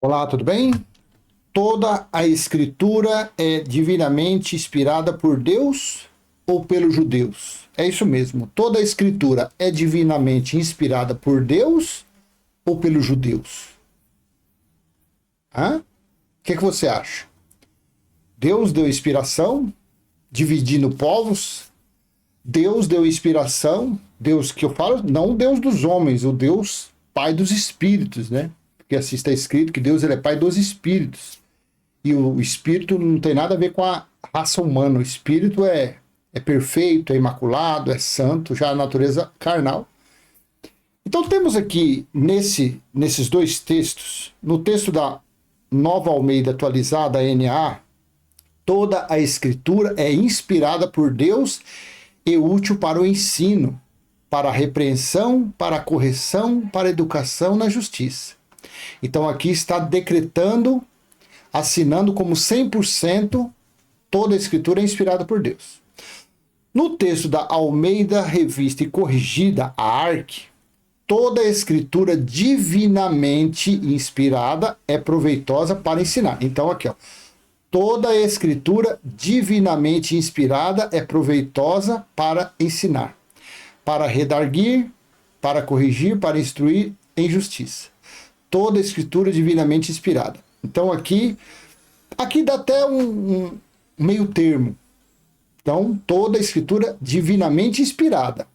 Olá, tudo bem? Toda a escritura é divinamente inspirada por Deus ou pelos judeus? É isso mesmo. Toda a escritura é divinamente inspirada por Deus ou pelos judeus? Hã? O que você acha? Deus deu inspiração, dividindo povos? Deus deu inspiração? Deus que eu falo, não o Deus dos homens, o Deus Pai dos Espíritos, né? Porque assim está escrito que Deus ele é Pai dos Espíritos. E o espírito não tem nada a ver com a raça humana. O espírito é perfeito, é imaculado, é santo, já a natureza carnal. Então temos aqui nesses dois textos, no texto da Nova Almeida Atualizada, NA, toda a escritura é inspirada por Deus e útil para o ensino, para a repreensão, para a correção, para a educação na justiça. Então aqui está decretando, assinando como 100% toda a escritura é inspirada por Deus. No texto da Almeida Revista e Corrigida, a ARC, toda a escritura divinamente inspirada é proveitosa para ensinar. Então aqui, ó, toda a escritura divinamente inspirada é proveitosa para ensinar, para redarguir, para corrigir, para instruir em justiça. Toda a escritura divinamente inspirada. Então aqui dá até um meio termo. Então, toda a escritura divinamente inspirada.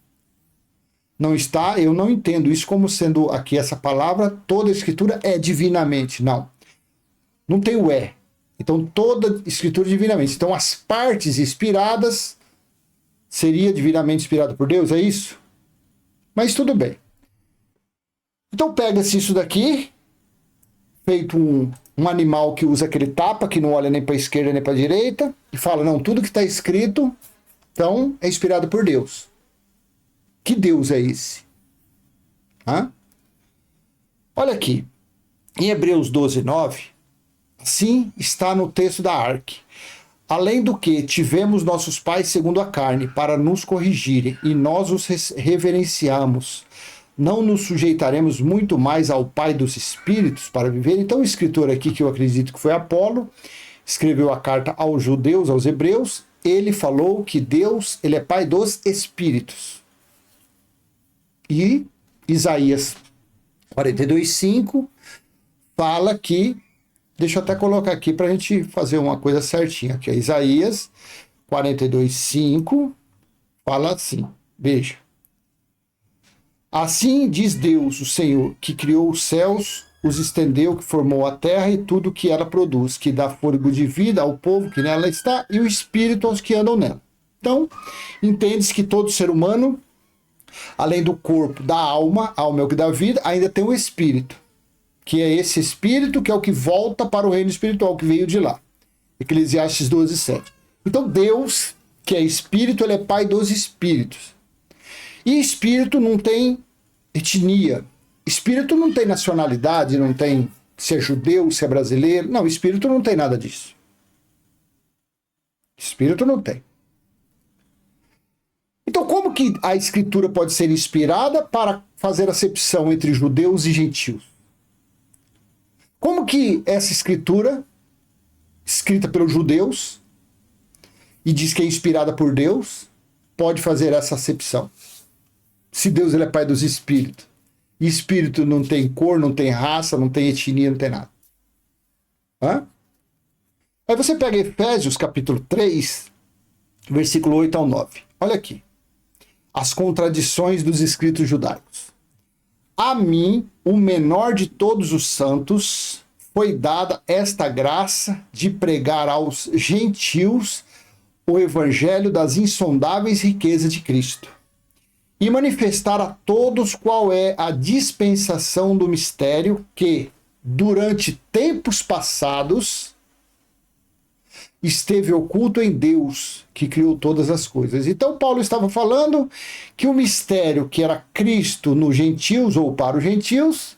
Não está, eu não entendo isso como sendo aqui essa palavra, toda a escritura é divinamente. Não. Não tem o é. Então, toda a escritura divinamente. Então, as partes inspiradas seria divinamente inspirado por Deus, é isso? Mas tudo bem. Então, pega-se isso daqui, feito um animal que usa aquele tapa, que não olha nem para a esquerda nem para a direita, e fala, não, tudo que está escrito, então, é inspirado por Deus. Que Deus é esse? Hã? Olha aqui, em Hebreus 12:9, assim está no texto da Arque. Além do que tivemos nossos pais segundo a carne, para nos corrigirem, e nós os reverenciamos, não nos sujeitaremos muito mais ao Pai dos Espíritos para viver? Então o escritor aqui, que eu acredito que foi Apolo, escreveu a carta aos judeus, aos hebreus, ele falou que Deus ele é Pai dos Espíritos. E Isaías 42:5 fala que, deixa eu até colocar aqui para a gente fazer uma coisa certinha, que é Isaías 42:5 fala assim, veja. Assim diz Deus, o Senhor, que criou os céus, os estendeu, que formou a terra e tudo que ela produz, que dá fôlego de vida ao povo que nela está e o espírito aos que andam nela. Então, entende-se que todo ser humano, além do corpo, da alma, a alma é o que dá vida, ainda tem o espírito, que é esse espírito que é o que volta para o reino espiritual, que veio de lá. Eclesiastes 12:7. Então, Deus, que é espírito, ele é pai dos espíritos. E espírito não tem etnia. Espírito não tem nacionalidade, não tem se é judeu, se é brasileiro. Não, espírito não tem nada disso. Espírito não tem. Então, como que a escritura pode ser inspirada para fazer acepção entre judeus e gentios? Como que essa escritura, escrita pelos judeus, e diz que é inspirada por Deus, pode fazer essa acepção? Se Deus ele é pai dos espíritos. E espírito não tem cor, não tem raça, não tem etnia, não tem nada. Hã? Aí você pega Efésios capítulo 3, versículo 8 ao 9. Olha aqui. As contradições dos escritos judaicos. A mim, o menor de todos os santos, foi dada esta graça de pregar aos gentios o evangelho das insondáveis riquezas de Cristo e manifestar a todos qual é a dispensação do mistério que, durante tempos passados, esteve oculto em Deus, que criou todas as coisas. Então Paulo estava falando que o mistério que era Cristo nos gentios, ou para os gentios,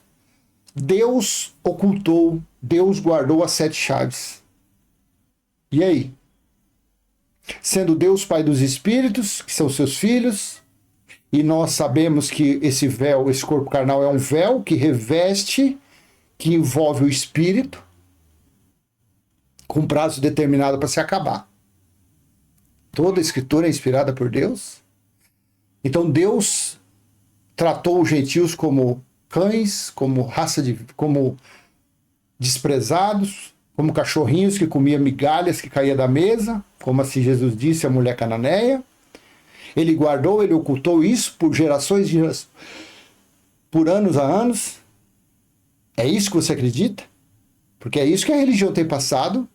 Deus ocultou, Deus guardou as 7 chaves. E aí? Sendo Deus Pai dos Espíritos, que são seus filhos, e nós sabemos que esse véu, esse corpo carnal é um véu que reveste que envolve o espírito, com prazo determinado para se acabar. Toda a escritura é inspirada por Deus. Então Deus tratou os gentios como cães, como como desprezados, como cachorrinhos que comiam migalhas que caía da mesa, como assim Jesus disse à mulher cananeia. Ele guardou, ele ocultou isso por gerações, por anos a anos. É isso que você acredita? Porque é isso que a religião tem passado,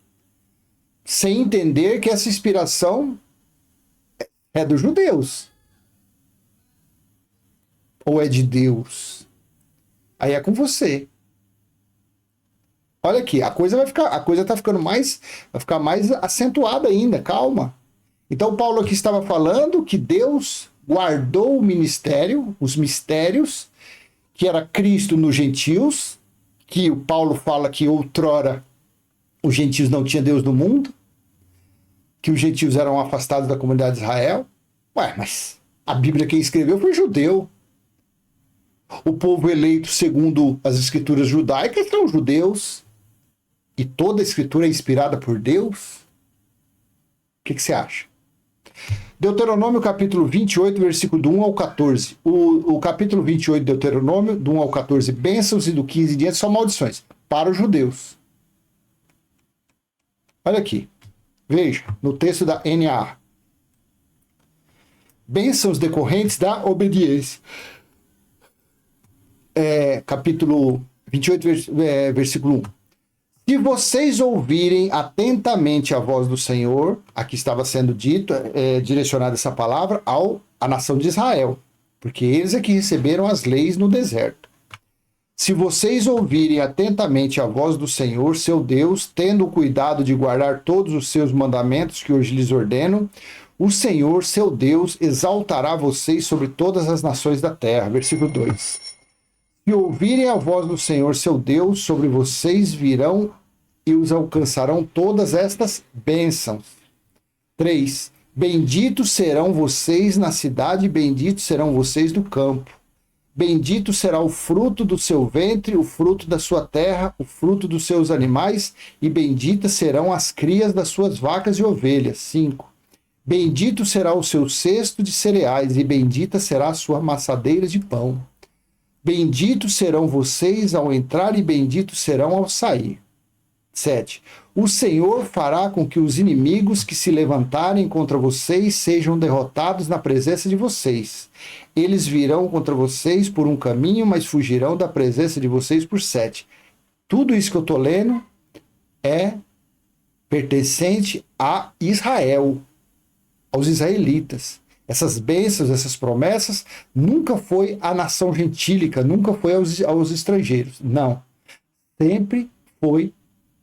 sem entender que essa inspiração é dos judeus. Ou é de Deus? Aí é com você. Olha aqui, a coisa está ficando vai ficar mais acentuada ainda, calma. Então Paulo aqui estava falando que Deus guardou o ministério, os mistérios, que era Cristo nos gentios, que o Paulo fala que outrora os gentios não tinham Deus no mundo, que os gentios eram afastados da comunidade de Israel. Ué, mas a Bíblia quem escreveu foi judeu. O povo eleito segundo as escrituras judaicas são judeus. E toda a escritura é inspirada por Deus? O que você acha? Deuteronômio capítulo 28, versículo do 1 ao 14. O capítulo 28 de Deuteronômio, do 1 ao 14, bênçãos, e do 15 em diante são maldições para os judeus. Olha aqui. Veja, no texto da NA. Bênçãos decorrentes da obediência. Capítulo 28, versículo 1. Se vocês ouvirem atentamente a voz do Senhor, aqui estava sendo dito, direcionada essa palavra à nação de Israel, porque eles é que receberam as leis no deserto. Se vocês ouvirem atentamente a voz do Senhor, seu Deus, tendo o cuidado de guardar todos os seus mandamentos que hoje lhes ordeno, o Senhor, seu Deus, exaltará vocês sobre todas as nações da terra. Versículo 2. Se ouvirem a voz do Senhor, seu Deus, sobre vocês virão e os alcançarão todas estas bênçãos. 3. Benditos serão vocês na cidade, benditos serão vocês no campo. Bendito será o fruto do seu ventre, o fruto da sua terra, o fruto dos seus animais, e benditas serão as crias das suas vacas e ovelhas. 5. Bendito será o seu cesto de cereais, e bendita será a sua amassadeira de pão. Benditos serão vocês ao entrar, e benditos serão ao sair. 7. O Senhor fará com que os inimigos que se levantarem contra vocês sejam derrotados na presença de vocês. Eles virão contra vocês por um caminho, mas fugirão da presença de vocês por 7. Tudo isso que eu estou lendo é pertencente a Israel, aos israelitas. Essas bênçãos, essas promessas, nunca foi à nação gentílica, nunca foi aos estrangeiros. Não. Sempre foi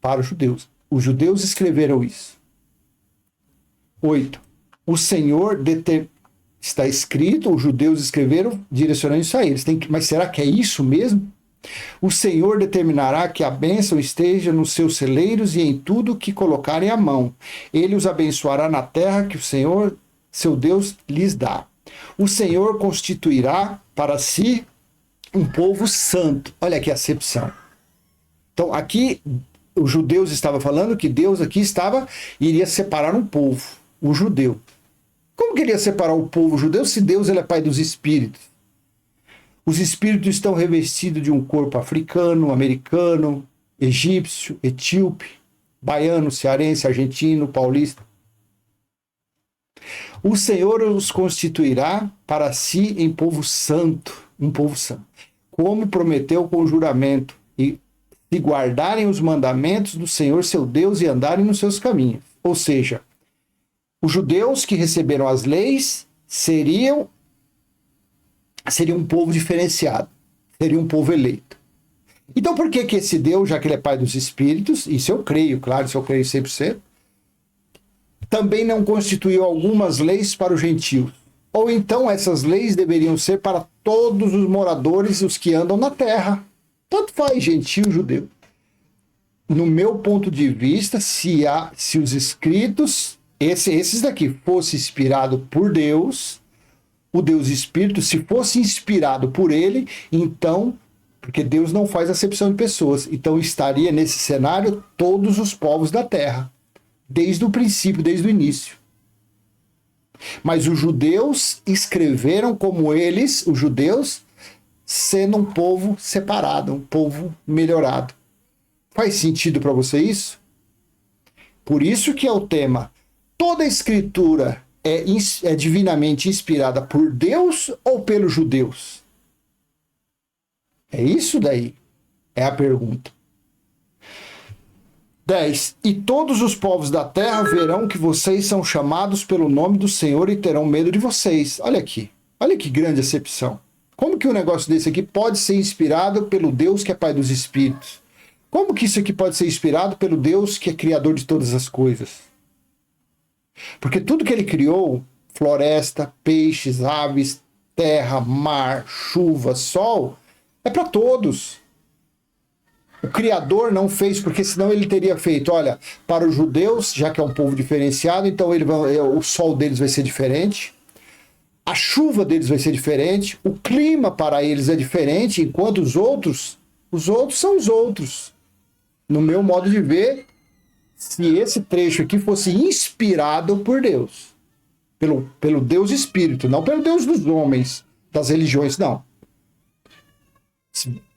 para os judeus. Os judeus escreveram isso. 8. O Senhor está escrito, os judeus escreveram direcionando isso a eles. Mas será que é isso mesmo? O Senhor determinará que a bênção esteja nos seus celeiros e em tudo que colocarem a mão. Ele os abençoará na terra que o Senhor, seu Deus, lhes dá. O Senhor constituirá para si um povo santo. Olha aqui a acepção. Então, aqui, os judeus estavam falando que Deus aqui iria separar um povo, o judeu. Como que ele ia separar o povo judeu se Deus ele é pai dos espíritos? Os espíritos estão revestidos de um corpo africano, americano, egípcio, etíope, baiano, cearense, argentino, paulista. O Senhor os constituirá para si em povo santo, um povo santo, como prometeu com juramento, e se guardarem os mandamentos do Senhor seu Deus e andarem nos seus caminhos. Ou seja, os judeus que receberam as leis seriam um povo diferenciado, seria um povo eleito. Então por que esse Deus, já que ele é pai dos espíritos, isso eu creio, claro, isso eu creio 100%, também não constituiu algumas leis para os gentios? Ou então essas leis deveriam ser para todos os moradores, os que andam na terra. Tanto faz, gentio, judeu. No meu ponto de vista, se os escritos, esses daqui, fosse inspirado por Deus, o Deus Espírito, se fosse inspirado por ele, então Porque Deus não faz acepção de pessoas. Então estaria nesse cenário todos os povos da terra, desde o princípio, desde o início. Mas os judeus escreveram como eles, os judeus, sendo um povo separado, um povo melhorado. Faz sentido para você isso? Por isso que é o tema. Toda a escritura é divinamente inspirada por Deus ou pelos judeus? É isso daí. É a pergunta. 10. E todos os povos da terra verão que vocês são chamados pelo nome do Senhor e terão medo de vocês. Olha aqui. Olha que grande acepção. Como que um negócio desse aqui pode ser inspirado pelo Deus que é Pai dos Espíritos? Como que isso aqui pode ser inspirado pelo Deus que é Criador de todas as coisas? Porque tudo que ele criou, floresta, peixes, aves, terra, mar, chuva, sol, é para todos. O Criador não fez, porque senão ele teria feito, olha, para os judeus, já que é um povo diferenciado, então o sol deles vai ser diferente, a chuva deles vai ser diferente, o clima para eles é diferente, enquanto os outros são os outros. No meu modo de ver, se esse trecho aqui fosse inspirado por Deus, pelo Deus Espírito, não pelo Deus dos homens, das religiões, não.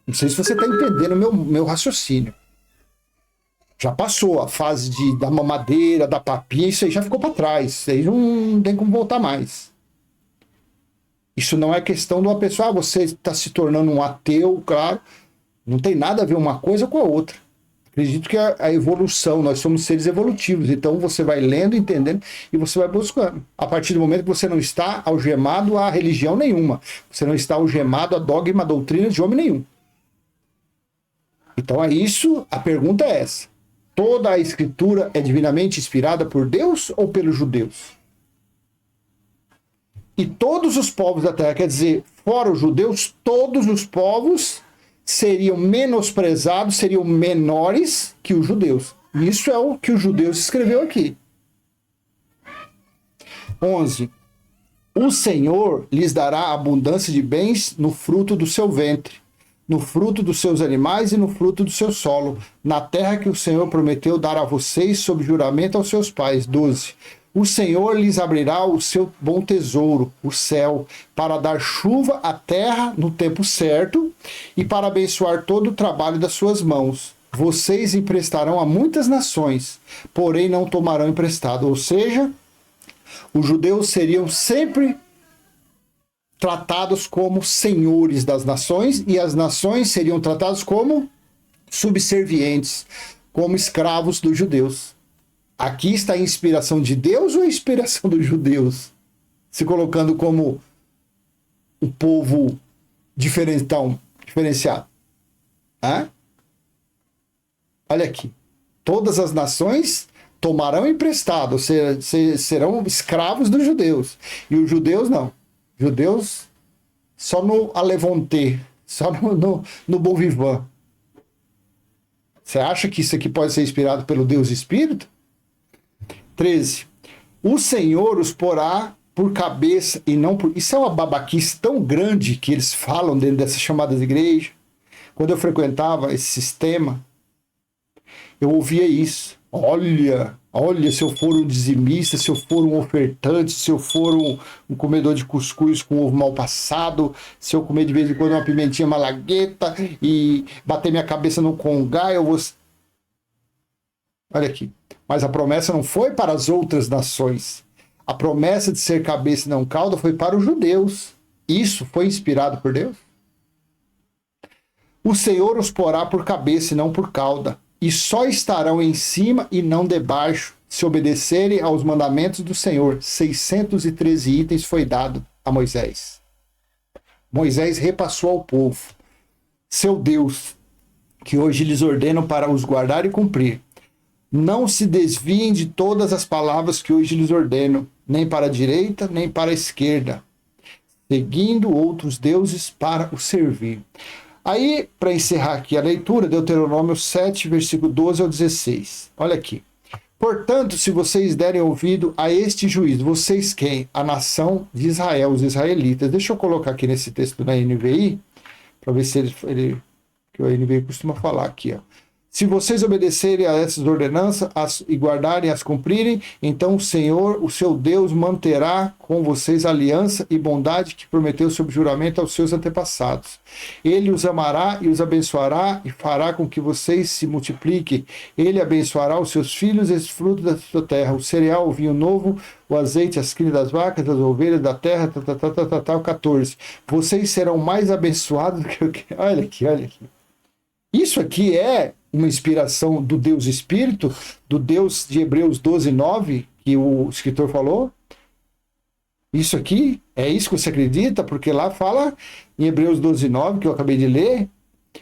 Não sei se você está entendendo meu raciocínio. Já passou a fase da mamadeira, da papinha, isso aí já ficou para trás. Isso aí não tem como voltar mais. Isso não é questão de uma pessoa, você está se tornando um ateu, claro. Não tem nada a ver uma coisa com a outra. Acredito que a evolução, nós somos seres evolutivos, então você vai lendo, entendendo e você vai buscando. A partir do momento que você não está algemado a religião nenhuma, você não está algemado a dogma, a doutrina de homem nenhum. Então é isso, a pergunta é essa. Toda a escritura é divinamente inspirada por Deus ou pelos judeus? E todos os povos da terra, quer dizer, fora os judeus, todos os povos seriam menosprezados, seriam menores que os judeus. Isso é o que os judeus escreveu aqui. 11. O Senhor lhes dará abundância de bens no fruto do seu ventre, no fruto dos seus animais e no fruto do seu solo, na terra que o Senhor prometeu dar a vocês sob juramento aos seus pais. 12. O Senhor lhes abrirá o seu bom tesouro, o céu, para dar chuva à terra no tempo certo e para abençoar todo o trabalho das suas mãos. Vocês emprestarão a muitas nações, porém não tomarão emprestado. Ou seja, os judeus seriam sempre tratados como senhores das nações e as nações seriam tratadas como subservientes, como escravos dos judeus. Aqui está a inspiração de Deus ou a inspiração dos judeus? Se colocando como um povo diferenciado. Hã? Olha aqui. Todas as nações tomarão emprestado, serão escravos dos judeus. E os judeus não. Judeus só no Alevonte, só no Bon Vivant. Você acha que isso aqui pode ser inspirado pelo Deus Espírito? 13. O Senhor os porá por cabeça e não por... Isso é uma babaquice tão grande que eles falam dentro dessas chamadas igrejas. Quando eu frequentava esse sistema, eu ouvia isso. Olha, se eu for um dizimista, se eu for um ofertante, se eu for um comedor de cuscuz com ovo mal passado, se eu comer de vez em quando uma pimentinha malagueta e bater minha cabeça no congá, eu vou... Olha aqui. Mas a promessa não foi para as outras nações. A promessa de ser cabeça e não cauda foi para os judeus. Isso foi inspirado por Deus? O Senhor os porá por cabeça e não por cauda, e só estarão em cima e não debaixo, se obedecerem aos mandamentos do Senhor. 613 itens foi dado a Moisés. Moisés repassou ao povo, seu Deus, que hoje lhes ordeno para os guardar e cumprir. Não se desviem de todas as palavras que hoje lhes ordeno, nem para a direita, nem para a esquerda, seguindo outros deuses para o servir. Aí, para encerrar aqui a leitura, Deuteronômio 7, versículo 12 ao 16. Olha aqui. Portanto, se vocês derem ouvido a este juízo, vocês quem? A nação de Israel, os israelitas. Deixa eu colocar aqui nesse texto da NVI, para ver se ele que o NVI costuma falar aqui, ó. Se vocês obedecerem a essas ordenanças e guardarem e as cumprirem, então o Senhor, o seu Deus, manterá com vocês a aliança e bondade que prometeu sob juramento aos seus antepassados. Ele os amará e os abençoará e fará com que vocês se multipliquem. Ele abençoará os seus filhos e os frutos da sua terra, o cereal, o vinho novo, o azeite, as crias das vacas, das ovelhas, da terra, 14. Vocês serão mais abençoados do que o que... Olha aqui. Isso aqui é uma inspiração do Deus Espírito, do Deus de Hebreus 12:9, que o escritor falou. Isso aqui, é isso que você acredita? Porque lá fala, em Hebreus 12:9, que eu acabei de ler,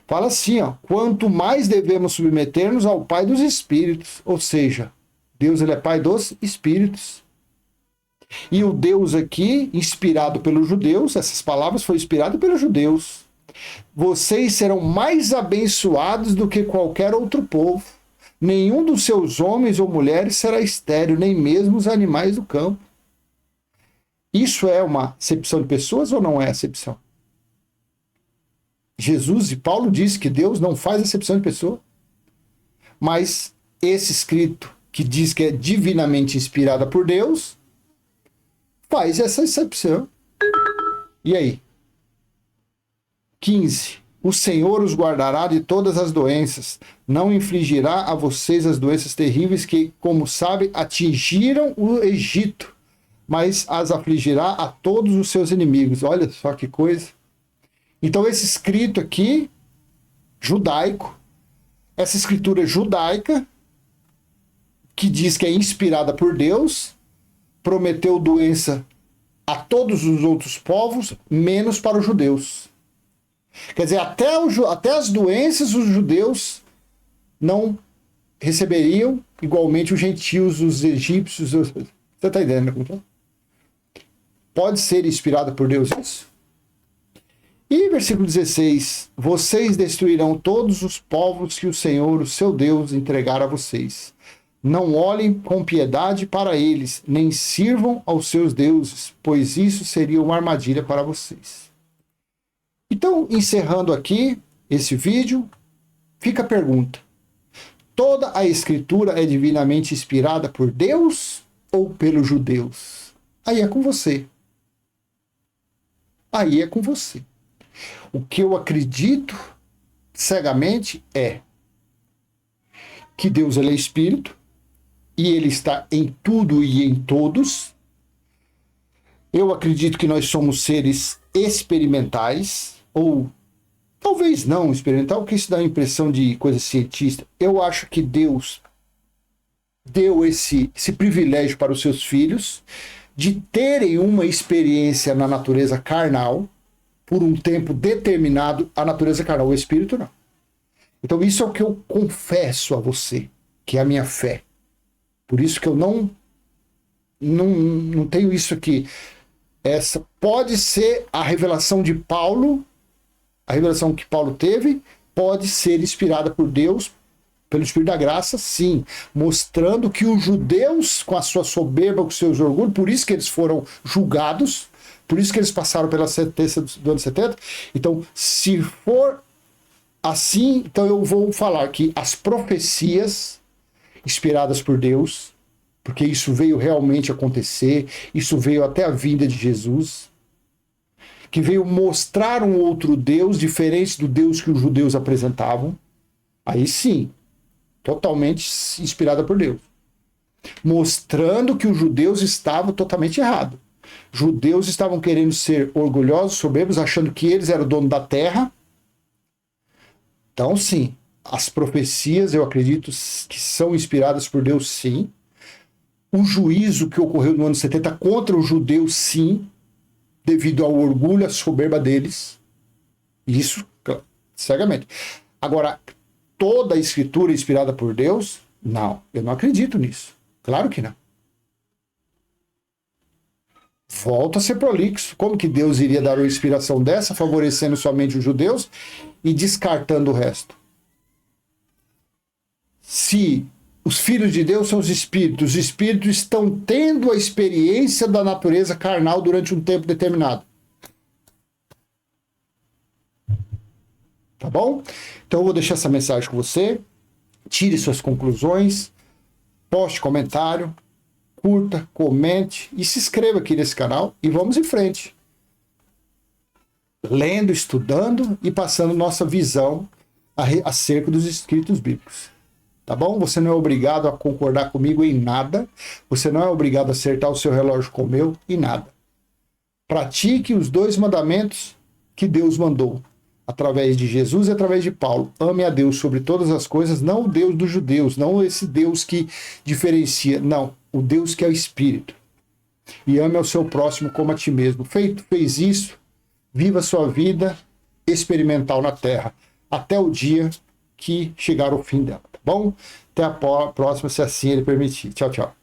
fala assim, ó, quanto mais devemos submeter-nos ao Pai dos Espíritos, ou seja, Deus ele é Pai dos Espíritos. E o Deus aqui, inspirado pelos judeus, essas palavras foram inspiradas pelos judeus. Vocês serão mais abençoados do que qualquer outro povo. Nenhum dos seus homens ou mulheres será estéril, nem mesmo os animais do campo. Isso é uma acepção de pessoas ou não é acepção? Jesus e Paulo diz que Deus não faz acepção de pessoa. Mas esse escrito que diz que é divinamente inspirada por Deus, faz essa acepção. E aí? 15. O Senhor os guardará de todas as doenças, não infligirá a vocês as doenças terríveis que, como sabem, atingiram o Egito, mas as afligirá a todos os seus inimigos. Olha só que coisa. Então esse escrito aqui, judaico, essa escritura judaica, que diz que é inspirada por Deus, prometeu doença a todos os outros povos, menos para os judeus. Quer dizer, até as doenças os judeus não receberiam, igualmente os gentios, os egípcios. Você está entendendo? Pode ser inspirado por Deus isso? E versículo 16: vocês destruirão todos os povos que o Senhor, o seu Deus, entregar a vocês. Não olhem com piedade para eles, nem sirvam aos seus deuses, pois isso seria uma armadilha para vocês. Então, encerrando aqui esse vídeo, fica a pergunta: toda a escritura é divinamente inspirada por Deus ou pelos judeus? Aí é com você. Aí é com você. O que eu acredito cegamente é que Deus ele é espírito e ele está em tudo e em todos. Eu acredito que nós somos seres experimentais, ou talvez não experimental, porque isso dá a impressão de coisa cientista. Eu acho que Deus deu esse privilégio para os seus filhos de terem uma experiência na natureza carnal por um tempo determinado. A natureza carnal, o espírito não. Então isso é o que eu confesso a você, que é a minha fé. Por isso que eu não tenho isso aqui. Essa pode ser a revelação de Paulo, a revelação que Paulo teve, pode ser inspirada por Deus, pelo Espírito da Graça, sim, mostrando que os judeus, com a sua soberba, com os seus orgulhos, por isso que eles foram julgados, por isso que eles passaram pela sentença do ano 70. Então, se for assim, então eu vou falar que as profecias inspiradas por Deus, porque isso veio realmente acontecer, isso veio até a vinda de Jesus, que veio mostrar um outro Deus diferente do Deus que os judeus apresentavam, aí sim, totalmente inspirada por Deus. Mostrando que os judeus estavam totalmente errados. Judeus estavam querendo ser orgulhosos, soberbos, achando que eles eram o dono da terra. Então, sim, as profecias, eu acredito que são inspiradas por Deus, sim. O juízo que ocorreu no ano 70 contra os judeus, sim, devido ao orgulho, à soberba deles. Isso, cegamente. Agora, toda a escritura inspirada por Deus? Não, eu não acredito nisso. Claro que não. Volta a ser prolixo. Como que Deus iria dar uma inspiração dessa, favorecendo somente os judeus e descartando o resto? Se os filhos de Deus são os espíritos estão tendo a experiência da natureza carnal durante um tempo determinado. tá bom? Então eu vou deixar essa mensagem com você, tire suas conclusões, poste comentário, curta, comente e se inscreva aqui nesse canal e vamos em frente. Lendo, estudando e passando nossa visão acerca dos escritos bíblicos. Tá bom? Você não é obrigado a concordar comigo em nada. Você não é obrigado a acertar o seu relógio com o meu em nada. Pratique os 2 mandamentos que Deus mandou, através de Jesus e através de Paulo. Ame a Deus sobre todas as coisas, não o Deus dos judeus, não esse Deus que diferencia, não, o Deus que é o Espírito. E ame ao seu próximo como a ti mesmo. Fez isso, viva a sua vida experimental na Terra, até o dia que chegar o fim dela, tá bom? Até a próxima, se assim ele permitir. Tchau, tchau.